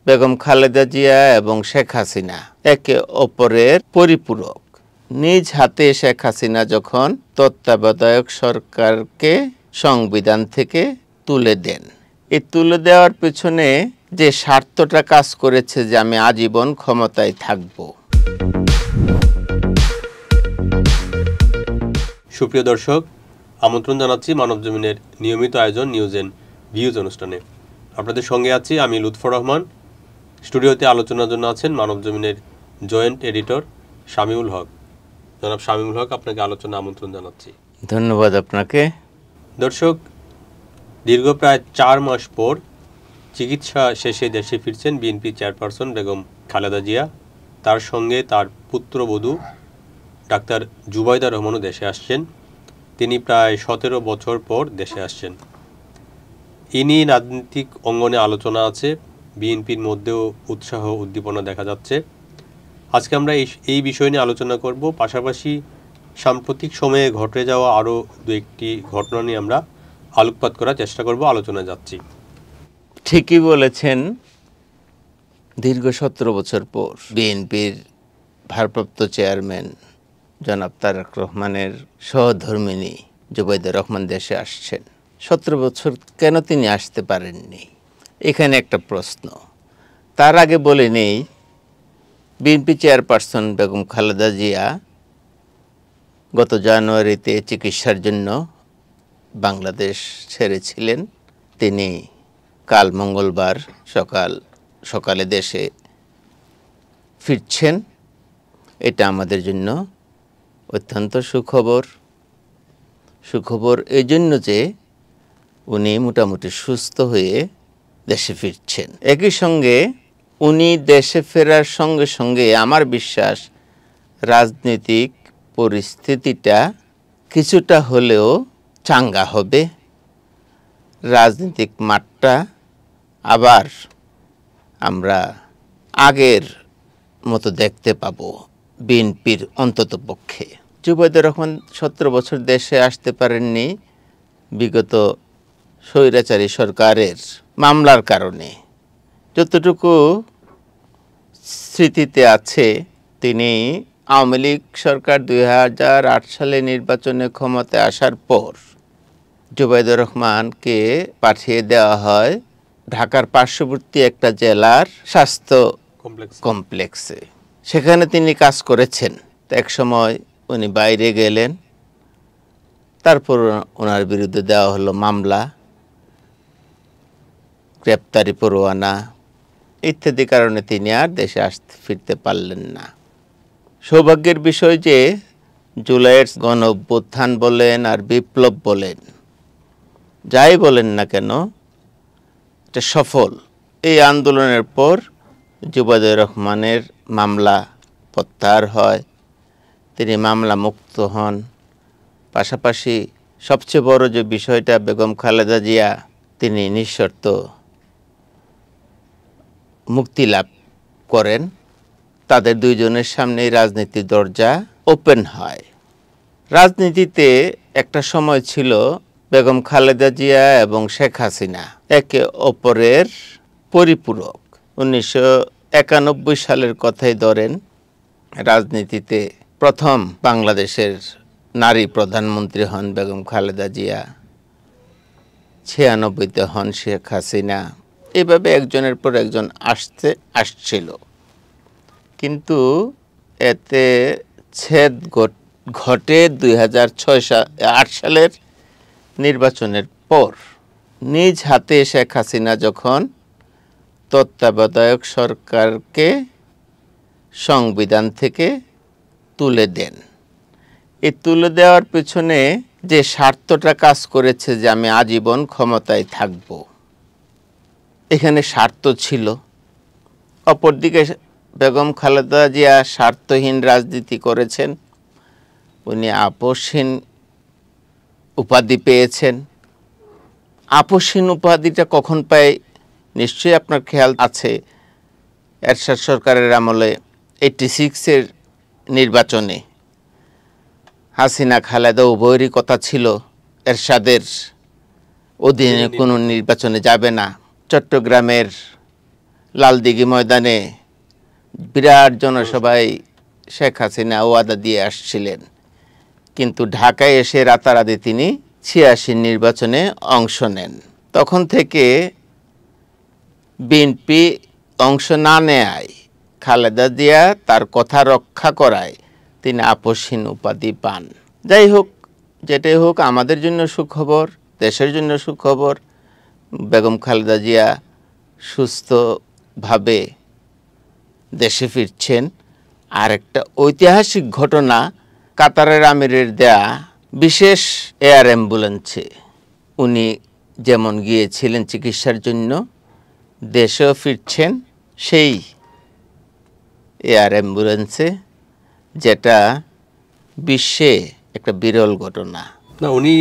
বেগম খালেদা জিয়া এবং শেখ হাসিনা একে অপরের পরিপূরক। নিজ হাতে শেখ হাসিনা যখন তত্ত্বাবধায়ক সরকারকে সংবিধান থেকে তুলে দেন, এই তুলে দেওয়ার পেছনে যে স্বার্থটা কাজ করেছে যে আমি আজীবন ক্ষমতায় থাকব। সুপ্রিয় দর্শক, আমন্ত্রণ জানাচ্ছি মানবজমিনের নিয়মিত আয়োজন নিউজ এন্ড ভিউজ অনুষ্ঠানে। আপনাদের সঙ্গে আছি আমি লুৎফর রহমান। স্টুডিওতে আলোচনার জন্য আছেন মানবজমিনের জয়েন্ট এডিটর শামীউল হক। জনাব শামীউল হক, আপনাকে আলোচনা আমন্ত্রণ জানাচ্ছি। ধন্যবাদ আপনাকে। দর্শক, দীর্ঘ প্রায় 4 মাস পর চিকিৎসা শেষে দেশে ফিরছেন বিএনপি চেয়ারপারসন বেগম খালেদা জিয়া। তার সঙ্গে তার পুত্রবধূ ডাক্তার জুবাইদা রহমানও দেশে আসছেন। তিনি প্রায় 17 বছর পর দেশে আসছেন। ইনি রাজনৈতিক অঙ্গনে আলোচনা আছে, বিএনপির মধ্যেও উৎসাহ উদ্দীপনা দেখা যাচ্ছে। আজকে আমরা এই বিষয় নিয়ে আলোচনা করব। পাশাপাশি সাম্প্রতিক সময়ে ঘটে যাওয়া আরও দু একটি ঘটনা নিয়ে আমরা আলোকপাত করার চেষ্টা করব, আলোচনা যাচ্ছি। ঠিকই বলেছেন, দীর্ঘ 17 বছর পর বিএনপির ভারপ্রাপ্ত চেয়ারম্যান জনাব তারেক রহমানের সহধর্মিণী জুবাইদা রহমান দেশে আসছেন। 17 বছর কেন তিনি আসতে পারেননি, এখানে একটা প্রশ্ন। তার আগে বলে নেই, বিএনপি চেয়ারপারসন বেগম খালেদা জিয়া গত জানুয়ারিতে চিকিৎসার জন্য বাংলাদেশ ছেড়েছিলেন। তিনি কাল মঙ্গলবার সকালে দেশে ফিরছেন। এটা আমাদের জন্য অত্যন্ত সুখবর এই জন্য যে উনি মোটামুটি সুস্থ হয়ে দেশে ফিরছেন। একই সঙ্গে উনি দেশে ফেরার সঙ্গে সঙ্গে আমার বিশ্বাস রাজনৈতিক পরিস্থিতিটা কিছুটা হলেও চাঙ্গা হবে, রাজনৈতিক মাঠটা আবার আমরা আগের মতো দেখতে পাবো বিএনপির অন্তত পক্ষে। জুবাইদা রহমান 17 বছর দেশে আসতে পারেননি বিগত স্বৈরাচারী সরকারের মামলার কারণে। যতটুকু স্মৃতিতে আছে, তিনি আওয়ামী লীগ সরকার 2008 সালে নির্বাচনে ক্ষমতায় আসার পর জুবাইদা রহমানকে পাঠিয়ে দেওয়া হয় ঢাকার পার্শ্ববর্তী একটা জেলার স্বাস্থ্য কমপ্লেক্সে। সেখানে তিনি কাজ করেছেন। এক সময় উনি বাইরে গেলেন, তারপর ওনার বিরুদ্ধে দেওয়া হলো মামলা, গ্রেপ্তারি পরোয়ানা ইত্যাদি কারণে তিনি আর দেশে ফিরতে পারলেন না। সৌভাগ্যের বিষয় যে জুলাইয়ের গণ অভ্যুত্থান বলেন আর বিপ্লব বলেন, যাই বলেন না কেন, এটা সফল। এই আন্দোলনের পর জুবাইদা রহমানের মামলা প্রত্যাহার হয়, তিনি মামলা মুক্ত হন। পাশাপাশি সবচেয়ে বড় যে বিষয়টা, বেগম খালেদা জিয়া তিনি নিঃশর্ত মুক্তি লাভ করেন। তাদের দুইজনের সামনেই রাজনীতির দরজা ওপেন হয়। রাজনীতিতে একটা সময় ছিল বেগম খালেদা জিয়া এবং শেখ হাসিনা একে অপরের পরিপূরক। 1991 সালের কথাই ধরেন, রাজনীতিতে প্রথম বাংলাদেশের নারী প্রধানমন্ত্রী হন বেগম খালেদা জিয়া, 96-তে হন শেখ হাসিনা। এভাবে একজনের পর একজন আসছিল, কিন্তু এতে ছেদ ঘটে 2008 সালের নির্বাচনের পর। নিজ হাতে শেখ হাসিনা যখন তত্ত্বাবধায়ক সরকারকে সংবিধান থেকে তুলে দেন, এই তুলে দেওয়ার পেছনে যে স্বার্থটা কাজ করেছে যে আমি আজীবন ক্ষমতায় থাকব, এখানে স্বার্থ ছিল। অপরদিকে বেগম খালেদা জিয়া স্বার্থহীন রাজনীতি করেছেন। উনি আপসহীন উপাধি পেয়েছেন। আপসহীন উপাধিটা কখন পায় নিশ্চয়ই আপনার খেয়াল আছে, এরশাদ সরকারের আমলে 86-এর নির্বাচনে হাসিনা খালেদা উভয়েরই কথা ছিল এরশাদের অধীনে কোনো নির্বাচনে যাবে না। চট্টগ্রামের লালদিঘি ময়দানে বিরাট জনসভায় শেখ হাসিনা ওয়াদা দিয়ে আসছিলেন, কিন্তু ঢাকায় এসে রাতারাতি তিনি ৮৬ নির্বাচনে অংশ নেন। তখন থেকে বিএনপি অংশ না নেয়, খালেদা জিয়া তার কথা রক্ষা করায় তিনি আপসহীন উপাধি পান। যাই হোক, যেটাই হোক, আমাদের জন্য সুখবর, দেশের জন্য সুখবর, বেগম খালেদা জিয়া সুস্থভাবে দেশে ফিরছেন। আর একটা ঐতিহাসিক ঘটনা, কাতারের আমিরের দেয়া বিশেষ এয়ার অ্যাম্বুলেন্সে উনি যেমন গিয়েছিলেন চিকিৎসার জন্য, দেশেও ফিরছেন সেই এয়ার অ্যাম্বুলেন্সে, যেটা বিশ্বে একটা বিরল ঘটনা। না, উনি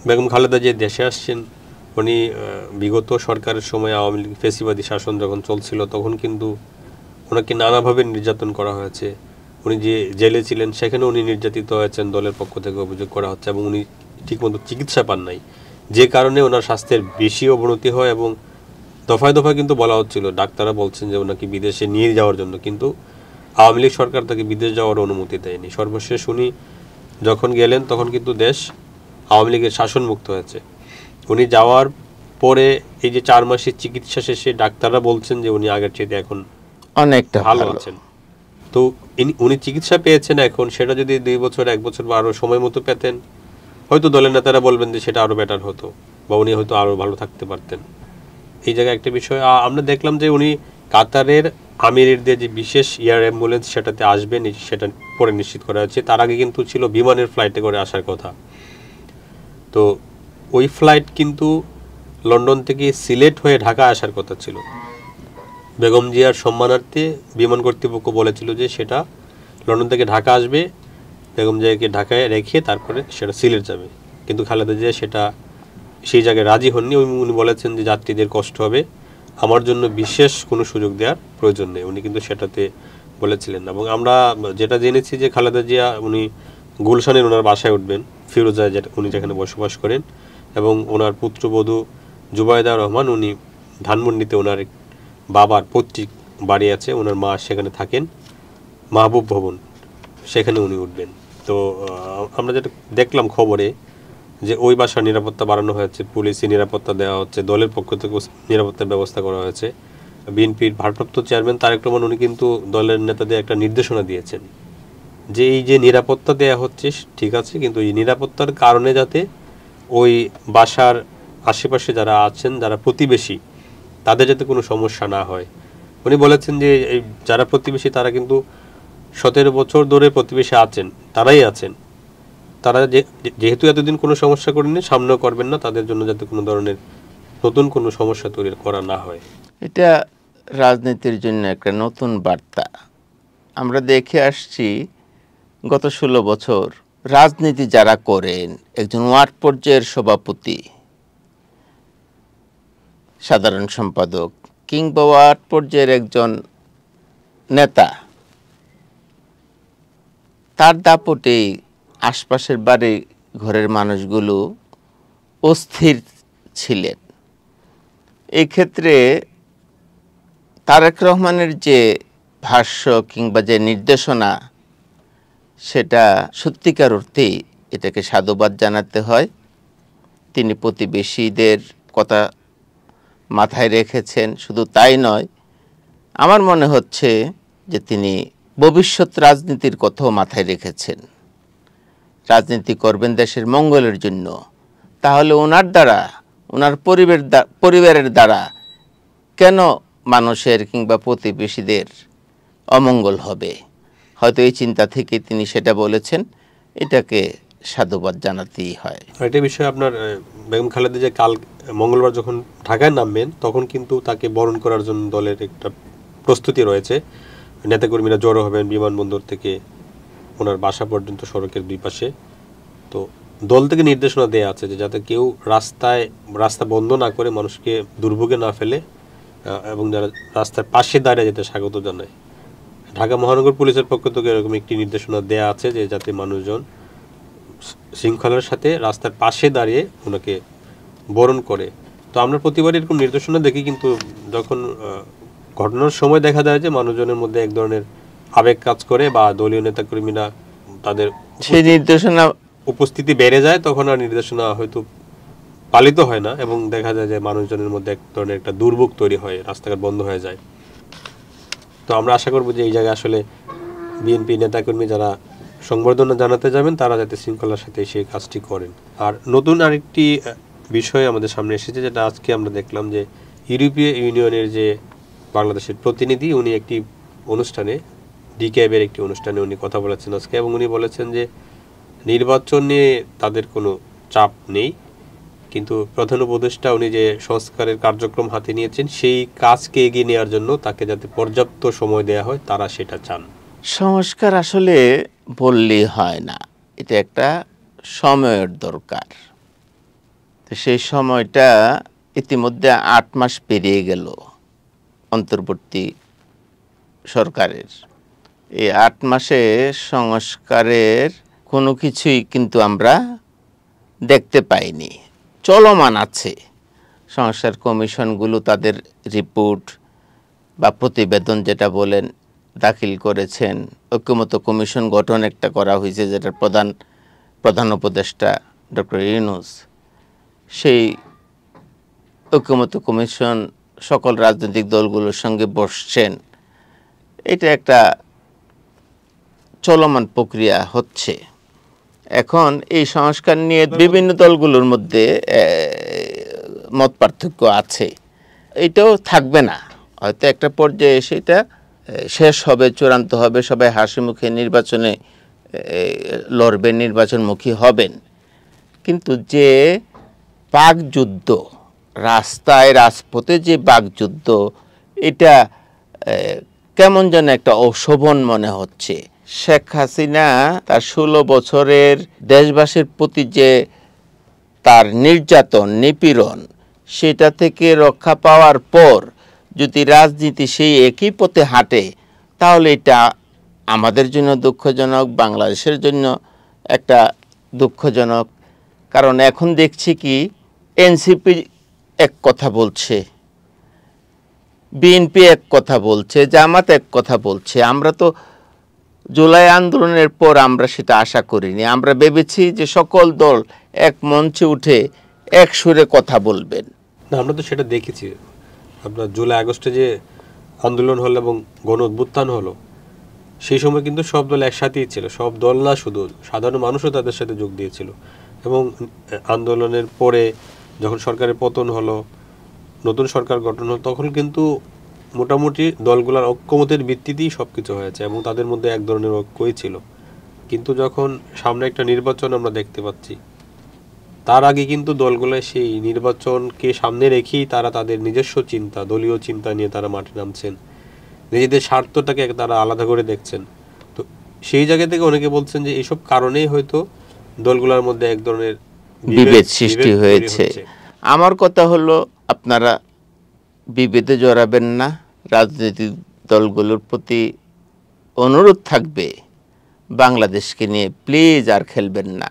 বেগম খালেদা যে দেশে আসছেন, উনি বিগত সরকারের সময় আওয়ামী লীগ ফেসিবাদী শাসন যখন চলছিল তখন কিন্তু ওনাকে নানাভাবে নির্যাতন করা হয়েছে। উনি যে জেলে ছিলেন সেখানে উনি নির্যাতিত হয়েছেন, দলের পক্ষ থেকে অভিযোগ করা হচ্ছে, এবং উনি ঠিকমতো চিকিৎসা পান নাই, যে কারণে ওনার স্বাস্থ্যের বেশি অবনতি হয়। এবং দফায় দফায় কিন্তু বলা হচ্ছিল, ডাক্তাররা বলছেন যে ওনাকে বিদেশে নিয়ে যাওয়ার জন্য, কিন্তু আওয়ামী লীগ সরকার তাকে বিদেশ যাওয়ার অনুমতি দেয়নি। সর্বশেষ উনি যখন গেলেন তখন কিন্তু দেশ আওয়ামী লীগের শাসনমুক্ত হয়েছে। উনি যাওয়ার পরে এই যে 4 মাসের চিকিৎসা শেষে ডাক্তাররা বলছেন যে উনি আগের চেয়ে এখন অনেকটা ভালো আছেন। তো উনি চিকিৎসা পেয়েছেন, এখন সেটা যদি 2 বছর 1 বছর বা আরো সময় মতো পেতেন, হয়তো দলের নেতারা বলবেন যে সেটা আরো বেটার হতো, বা উনি হয়তো আরো ভালো থাকতে পারতেন। এই জায়গায় একটা বিষয় আমরা দেখলাম যে উনি কাতারের আমিরের যে বিশেষ এয়ার অ্যাম্বুলেন্স সেটাতে আসবেন, সেটা পরে নিশ্চিত করা হয়েছে। তার আগে কিন্তু ছিল বিমানের ফ্লাইটে করে আসার কথা। তো ওই ফ্লাইট কিন্তু লন্ডন থেকে সিলেট হয়ে ঢাকা আসার কথা ছিল। বেগম জিয়ার সম্মানার্থে বিমান কর্তৃপক্ষ বলেছিল যে সেটা লন্ডন থেকে ঢাকা আসবে, বেগম জিয়াকে ঢাকায় রেখে তারপরে সেটা সিলেট যাবে। কিন্তু খালেদা জিয়া সেটা সেই জায়গায় রাজি হননি। উনি বলেছেন যে যাত্রীদের কষ্ট হবে, আমার জন্য বিশেষ কোনো সুযোগ দেওয়ার প্রয়োজন নেই, উনি কিন্তু সেটাতে বলেছিলেন। এবং আমরা যেটা জেনেছি যে খালেদা জিয়া উনি গুলশানের ওনার বাসায় উঠবেন, ফিরোজায়, যেটা উনি যেখানে বসবাস করেন, এবং ওনার পুত্রবধূ জুবাইদা রহমান উনি ধানমন্ডিতে ওনার বাবার পৈতৃক বাড়ি আছে, ওনার মা সেখানে থাকেন, মাহবুব ভবন, সেখানে উনি উঠবেন। তো আমরা যেটা দেখলাম খবরে যে ওই বাসার নিরাপত্তা বাড়ানো হয়েছে, পুলিশি নিরাপত্তা দেওয়া হচ্ছে, দলের পক্ষ থেকে নিরাপত্তার ব্যবস্থা করা হয়েছে। বিএনপির ভারপ্রাপ্ত চেয়ারম্যান তারেক রহমান উনি কিন্তু দলের নেতাদের একটা নির্দেশনা দিয়েছেন যে এই যে নিরাপত্তা দেওয়া হচ্ছে ঠিক আছে, কিন্তু এই নিরাপত্তার কারণে যাতে ওই বাসার আশেপাশে যারা আছেন, যারা প্রতিবেশী, তাদের যাতে কোনো সমস্যা না হয়। উনি বলেছেন যে এই যারা প্রতিবেশী তারা কিন্তু 17 বছর ধরে প্রতিবেশী আছেন, তারাই আছেন, তারা যেহেতু এতদিন কোনো সমস্যা করেনি, সামনেও করবেন না, তাদের জন্য যাতে কোনো ধরনের নতুন কোনো সমস্যা তৈরি করা না হয়। এটা রাজনীতির জন্য একটা নতুন বার্তা। আমরা দেখে আসছি গত 16 বছর রাজনীতি যারা করেন, একজন ওয়ার্ড পর্যায়ের সভাপতি, সাধারণ সম্পাদক, কিংবা ওয়ার্ড পর্যায়ের একজন নেতা, তার দাপটেই আশপাশের বাড়ি ঘরের মানুষগুলো অস্থির ছিলেন। এই ক্ষেত্রে তারেক রহমানের যে ভাষ্য কিংবা যে নির্দেশনা, সেটা সত্যিকার অর্থেই এটাকে সাধুবাদ জানাতে হয়। তিনি প্রতিবেশীদের কথা মাথায় রেখেছেন, শুধু তাই নয়, আমার মনে হচ্ছে যে তিনি ভবিষ্যৎ রাজনীতির কথাও মাথায় রেখেছেন। রাজনীতি করবেন দেশের মঙ্গলের জন্য, তাহলে ওনার দ্বারা, ওনার পরিবারের দ্বারা কেন মানুষের কিংবা প্রতিবেশীদের অমঙ্গল হবে? হয়তো এই চিন্তা থেকে তিনি সেটা বলেছেন, এটাকে সাধুবাদ জানাতেই হয়। একটা বিষয়, আপনার বেগম খালেদা যে কাল মঙ্গলবার যখন ঢাকায় নামবেন তখন কিন্তু তাকে বরণ করার জন্য দলের একটা প্রস্তুতি রয়েছে। নেতাকর্মীরা জড়ো হবেন বিমানবন্দর থেকে ওনার বাসা পর্যন্ত সড়কের দুই পাশে। তো দল থেকে নির্দেশনা দেওয়া আছে যে যাতে কেউ রাস্তা বন্ধ না করে মানুষকে দুর্ভোগে না ফেলে, এবং যারা রাস্তার পাশে দাঁড়িয়ে যেতে স্বাগত জানায়। ঢাকা মহানগর পুলিশের পক্ষ থেকে এরকম একটি নির্দেশনা দেওয়া আছে যে যাতে মানুষজন শৃঙ্খলার সাথে রাস্তার পাশে দাঁড়িয়ে ওনাকে বরণ করে। তো আমরা প্রতিবার এরকম নির্দেশনা দেখি, কিন্তু যখন ঘটনার সময় দেখা যায় যে মানুষজনের মধ্যে এক ধরনের আবেগ কাজ করে বা দলীয় নেতাকর্মীরা তাদের সেই নির্দেশনা উপস্থিতি বেড়ে যায়, তখন আর নির্দেশনা হয়তো পালিত হয় না এবং দেখা যায় যে মানুষজনের মধ্যে এক ধরনের একটা দুর্ভোগ তৈরি হয়, রাস্তাঘাট বন্ধ হয়ে যায়। তো আমরা আশা করব যে এই জায়গায় আসলে বিএনপি নেতাকর্মী যারা সংবর্ধনা জানাতে যাবেন তারা যাতে শৃঙ্খলার সাথে সেই কাজটি করেন। আর নতুন আরেকটি বিষয় আমাদের সামনে এসেছে, যেটা আজকে আমরা দেখলাম যে ইউরোপীয় ইউনিয়নের যে বাংলাদেশের প্রতিনিধি, উনি একটি অনুষ্ঠানে, ডিক্যাবের একটি অনুষ্ঠানে উনি কথা বলেছেন আজকে, এবং উনি বলেছেন যে নির্বাচন নিয়ে তাদের কোনো চাপ নেই, কিন্তু প্রধান উপদেষ্টা উনি যে সংস্কারের কার্যক্রম হাতে নিয়েছেন সেই কাজকে এগিয়ে নেওয়ার জন্য তাকে যাতে পর্যাপ্ত সময় দেওয়া হয়, তারা সেটা চান। সংস্কার আসলে বললেই হয় না, এটা একটা সময়ের দরকার। তো সেই সময়টা ইতিমধ্যে 8 মাস পেরিয়ে গেল অন্তর্বর্তী সরকারের। এই 8 মাসে সংস্কারের কোনো কিছুই কিন্তু আমরা দেখতে পাইনি, চলমান আছে। সংস্কার কমিশনগুলো তাদের রিপোর্ট বা প্রতিবেদন যেটা বলেন দাখিল করেছেন। ঐক্যমত্য কমিশন গঠন একটা করা হয়েছে, যেটার প্রধান উপদেষ্টা ডক্টর ইউনূস। সেই ঐক্যমত্য কমিশন সকল রাজনৈতিক দলগুলোর সঙ্গে বসছেন। এটা একটা চলমান প্রক্রিয়া হচ্ছে। এখন এই সংস্কার নিয়ে বিভিন্ন দলগুলোর মধ্যে মত পার্থক্য আছে। এটাও থাকবে না, হয়তো একটা পর্যায়ে সেটা শেষ হবে, চূড়ান্ত হবে, সবাই হাসি মুখে নির্বাচনে লড়বেন, নির্বাচনমুখী হবেন। কিন্তু যে বাকযুদ্ধ, রাস্তায় রাজপথে যে বাকযুদ্ধ, এটা কেমন যেন একটা অশোভন মনে হচ্ছে। শেখ হাসিনা তার 16 বছরের দেশবাসীর প্রতি যে তার নির্যাতন, নিপীড়ন, সেটা থেকে রক্ষা পাওয়ার পর যদি রাজনীতি সেই একই পথে হাঁটে, তাহলে এটা আমাদের জন্য দুঃখজনক, বাংলাদেশের জন্য একটা দুঃখজনক। কারণ এখন দেখছি কি, এনসিপি এক কথা বলছে, বিএনপি এক কথা বলছে, জামাত এক কথা বলছে। আমরা তো জুলাই আন্দোলনের পর আমরা সেটা আশা করিনি। আমরা ভেবেছি যে সকল দল এক মঞ্চে উঠে এক সুরে কথা বলবেন। না, আমরা তো সেটা দেখেছি। আপনার জুলাই আগস্টে যে আন্দোলন হলো এবং গণ অভ্যুত্থান হলো, সেই সময় কিন্তু সব দল একসাথেই ছিল। সব দল না, শুধু সাধারণ মানুষও তাদের সাথে যোগ দিয়েছিল। এবং আন্দোলনের পরে যখন সরকারের পতন হলো, নতুন সরকার গঠন হলো, তখন কিন্তু মোটামুটি দলগুলোর ঐক্যমতের ভিত্তিতেই সব কিছু হয়েছে এবং তাদের মধ্যে এক ধরনের ঐক্যই ছিল। কিন্তু যখন সামনে একটা নির্বাচন আমরা দেখতে পাচ্ছি, তার আগে কিন্তু দলগুলো সেই নির্বাচনকে সামনে রেখেই তারা তাদের নিজস্ব চিন্তা, দলীয় চিন্তা নিয়ে তারা মাঠে নামছেন, নিজেদের স্বার্থটাকে তারা আলাদা করে দেখছেন। তো সেই জায়গা থেকে অনেকে বলছেন যে এইসব কারণেই হয়তো দলগুলোর মধ্যে এক ধরনের বিভেদ সৃষ্টি হয়েছে। আমার কথা হলো, আপনারা বিভেদে জড়াবেন না। রাজনৈতিক দলগুলোর প্রতি অনুরোধ থাকবে, বাংলাদেশকে নিয়ে প্লিজ আর খেলবেন না।